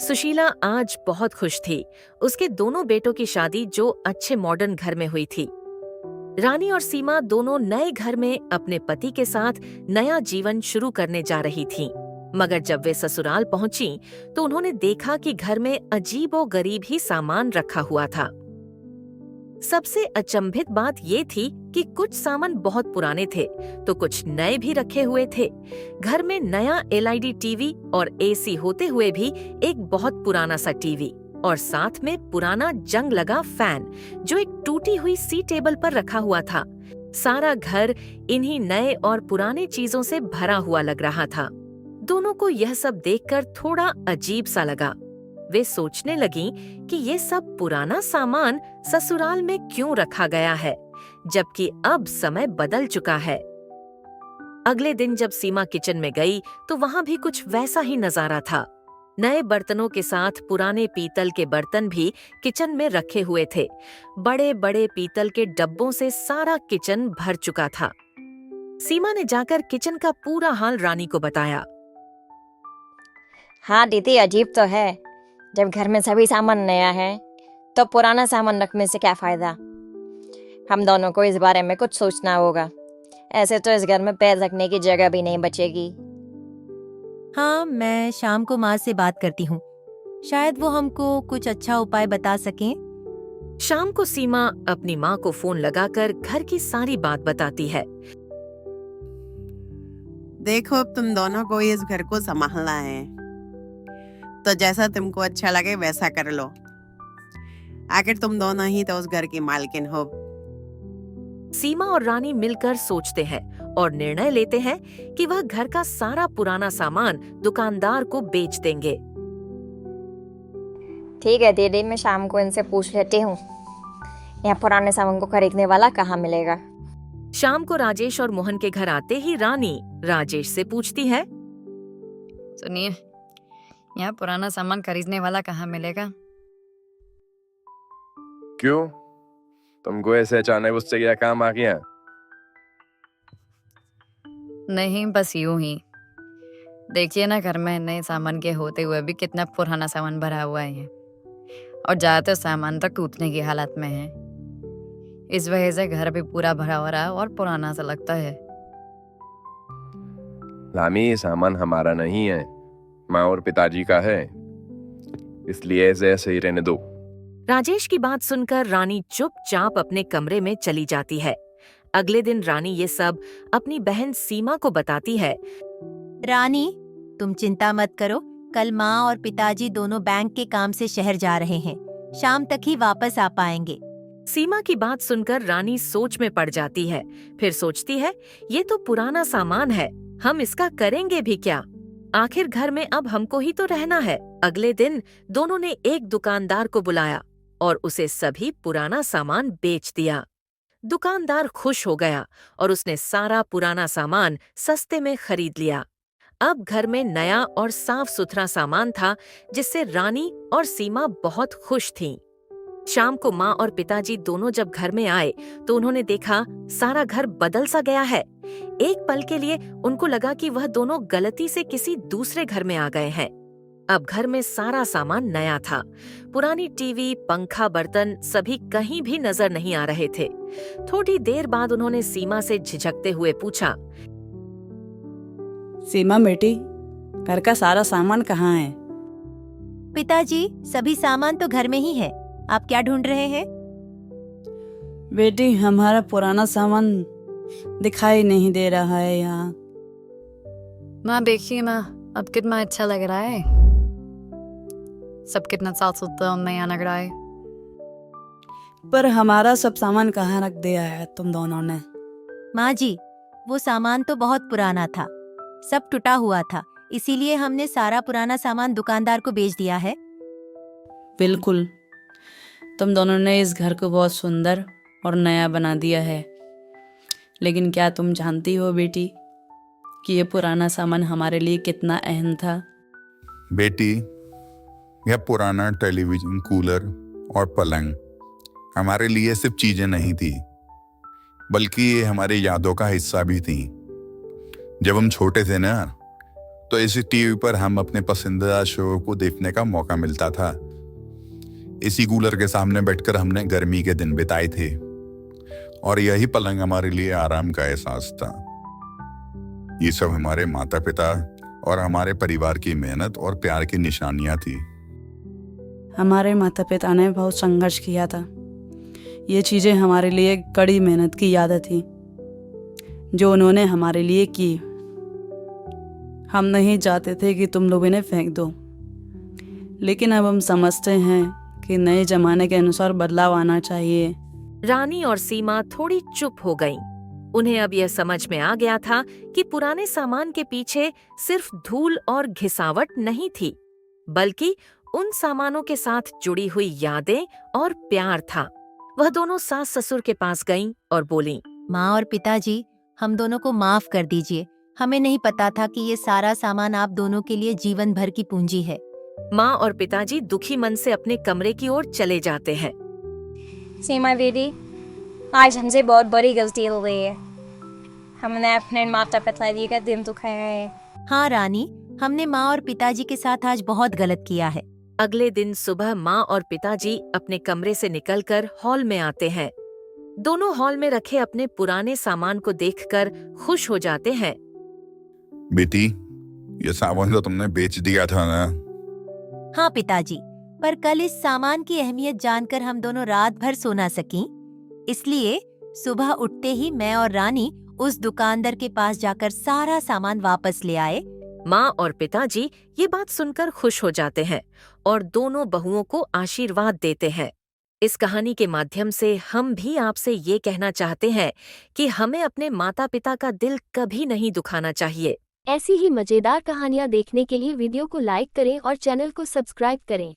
सुशीला आज बहुत खुश थी। उसके दोनों बेटों की शादी जो अच्छे मॉडर्न घर में हुई थी। रानी और सीमा दोनों नए घर में अपने पति के साथ नया जीवन शुरू करने जा रही थीं। मगर जब वे ससुराल पहुंची तो उन्होंने देखा कि घर में अजीबोगरीब ही सामान रखा हुआ था। सबसे अचंभित बात ये थी कि कुछ सामान बहुत पुराने थे तो कुछ नए भी रखे हुए थे। घर में नया एलईडी टीवी और एसी होते हुए भी एक बहुत पुराना सा टीवी और साथ में पुराना जंग लगा फैन जो एक टूटी हुई सी टेबल पर रखा हुआ था। सारा घर इन्हीं नए और पुराने चीजों से भरा हुआ लग रहा था। दोनों को यह सब देखकर थोड़ा अजीब सा लगा। वे सोचने लगीं कि ये सब पुराना सामान ससुराल में क्यों रखा गया है, जबकि अब समय बदल चुका है। अगले दिन जब सीमा किचन में गई तो वहां भी कुछ वैसा ही नजारा था। नए बर्तनों के साथ पुराने पीतल के बर्तन भी किचन में रखे हुए थे। बड़े बड़े पीतल के डब्बों से सारा किचन भर चुका था। सीमा ने जाकर किचन का पूरा हाल रानी को बताया। हाँ दीदी, अजीब तो है। जब घर में सभी सामान नया है तो पुराना सामान रखने से क्या फायदा। हम दोनों को इस बारे में कुछ सोचना होगा। ऐसे तो इस घर में पैर रखने की जगह भी नहीं बचेगी। हाँ, मैं शाम को माँ से बात करती हूँ। शायद वो हमको कुछ अच्छा उपाय बता सकें। शाम को सीमा अपनी माँ को फोन लगाकर घर की सारी बात बताती है। देखो, अब तुम दोनों को इस घर को संभालना है, तो जैसा तुमको अच्छा लगे वैसा कर लो। आखिर तुम दोनों ही तो उस घर की मालकिन हो। सीमा और रानी मिलकर सोचते हैं और निर्णय लेते हैं कि वह घर का सारा पुराना सामान दुकानदार को बेच देंगे। ठीक है दीदी, मैं शाम को इनसे पूछ लेती हूँ यहाँ पुराने सामान को खरीदने वाला कहाँ मिलेगा। शाम को राजेश और मोहन के घर आते ही रानी राजेश से पूछती है। सुनिए, यहाँ पुराना सामान खरीदने वाला कहाँ मिलेगा? क्यों? तुमको ऐसे अचानक उससे क्या काम आ गया? नहीं, बस यूं ही। देखिए ना, घर में नए सामान के होते हुए भी कितना पुराना सामान भरा हुआ है और ज्यादातर सामान तो टूटने की हालत में है। इस वजह से घर भी पूरा भरा हो रहा है और पुराना सा लगता है। लामी, ये सामान हमारा नहीं है, माँ और पिताजी का है, इसलिए ऐसे ही रहने दो। राजेश की बात सुनकर रानी चुपचाप अपने कमरे में चली जाती है। अगले दिन रानी ये सब अपनी बहन सीमा को बताती है। रानी, तुम चिंता मत करो। कल माँ और पिताजी दोनों बैंक के काम से शहर जा रहे हैं। शाम तक ही वापस आ पाएंगे। सीमा की बात सुनकर रानी सोच में पड़ जाती है। फिर सोचती है, ये तो पुराना सामान है, हम इसका करेंगे भी क्या? आखिर घर में अब हमको ही तो रहना है। अगले दिन दोनों ने एक दुकानदार को बुलाया और उसे सभी पुराना सामान बेच दिया। दुकानदार खुश हो गया और उसने सारा पुराना सामान सस्ते में खरीद लिया। अब घर में नया और साफ सुथरा सामान था, जिससे रानी और सीमा बहुत खुश थीं। शाम को माँ और पिताजी दोनों जब घर में आए तो उन्होंने देखा सारा घर बदल सा गया है। एक पल के लिए उनको लगा कि वह दोनों गलती से किसी दूसरे घर में आ गए हैं। अब घर में सारा सामान नया था। पुरानी टीवी, पंखा, बर्तन सभी कहीं भी नजर नहीं आ रहे थे। थोड़ी देर बाद उन्होंने सीमा से झिझकते हुए पूछा। सीमा बेटी, घर का सारा सामान कहाँ है? पिताजी, सभी सामान तो घर में ही है। आप क्या ढूंढ रहे हैं? बेटी, हमारा पुराना सामान दिखाई नहीं दे रहा है यहाँ। माँ देखिए ना, अब कितना अच्छा लग रहा है। सब कितना साफ सुथरा और नया लग रहा है। पर हमारा सब सामान कहाँ रख दिया है तुम दोनों ने? माँ जी, वो सामान तो बहुत पुराना था, सब टूटा हुआ था, इसीलिए हमने सारा पुराना सामान दुकानदार को बेच दिया है। बिल्कुल, तुम दोनों ने इस घर को बहुत सुंदर और नया बना दिया है, लेकिन क्या तुम जानती हो बेटी कि ये पुराना सामान हमारे लिए कितना अहम था? बेटी, यह पुराना टेलीविजन, कूलर और पलंग हमारे लिए सिर्फ चीजें नहीं थी, बल्कि ये हमारी यादों का हिस्सा भी थी। जब हम छोटे थे ना, तो इसी टीवी पर हम अपने पसंदीदा शो को देखने का मौका मिलता था। इसी कूलर के सामने बैठकर हमने गर्मी के दिन बिताए थे और यही पलंग हमारे लिए आराम का एहसास था। ये सब हमारे माता पिता और हमारे परिवार की मेहनत और प्यार की निशानियां थी। हमारे माता पिता ने बहुत संघर्ष किया था। ये चीज़ें हमारे लिए कड़ी मेहनत की याद थी जो उन्होंने हमारे लिए की। हम नहीं चाहते थे कि तुम लोग इन्हें फेंक दो, लेकिन अब हम समझते हैं कि नए जमाने के अनुसार बदलाव आना चाहिए। रानी और सीमा थोड़ी चुप हो गईं। उन्हें अब यह समझ में आ गया था कि पुराने सामान के पीछे सिर्फ धूल और घिसावट नहीं थी, बल्कि उन सामानों के साथ जुड़ी हुई यादें और प्यार था। वह दोनों सास ससुर के पास गईं और बोलीं, माँ और पिताजी, हम दोनों को माफ कर दीजिए। हमें नहीं पता था कि ये सारा सामान आप दोनों के लिए जीवन भर की पूंजी है। माँ और पिताजी दुखी मन से अपने कमरे की ओर चले जाते हैं। सीमा दीदी, आज हमसे बहुत बड़ी गलती हो गई है। हमने अपने माता पिताजी का दिल दुखाया है। हाँ रानी, हमने माँ और पिताजी के साथ आज बहुत गलत किया है। अगले दिन सुबह माँ और पिताजी अपने कमरे से निकलकर हॉल में आते हैं। दोनों हॉल में रखे अपने पुराने सामान को देखकर खुश हो जाते हैं। बेटी, ये सामान तो तुमने बेच दिया था ना? हाँ पिताजी, पर कल इस सामान की अहमियत जानकर हम दोनों रात भर सो ना सकी। इसलिए सुबह उठते ही मैं और रानी उस दुकानदार के पास जाकर सारा सामान वापस ले आए। माँ और पिताजी ये बात सुनकर खुश हो जाते हैं और दोनों बहुओं को आशीर्वाद देते हैं। इस कहानी के माध्यम से हम भी आपसे ये कहना चाहते हैं कि हमें अपने माता पिता का दिल कभी नहीं दुखाना चाहिए। ऐसी ही मजेदार कहानियाँ देखने के लिए वीडियो को लाइक करें और चैनल को सब्सक्राइब करें।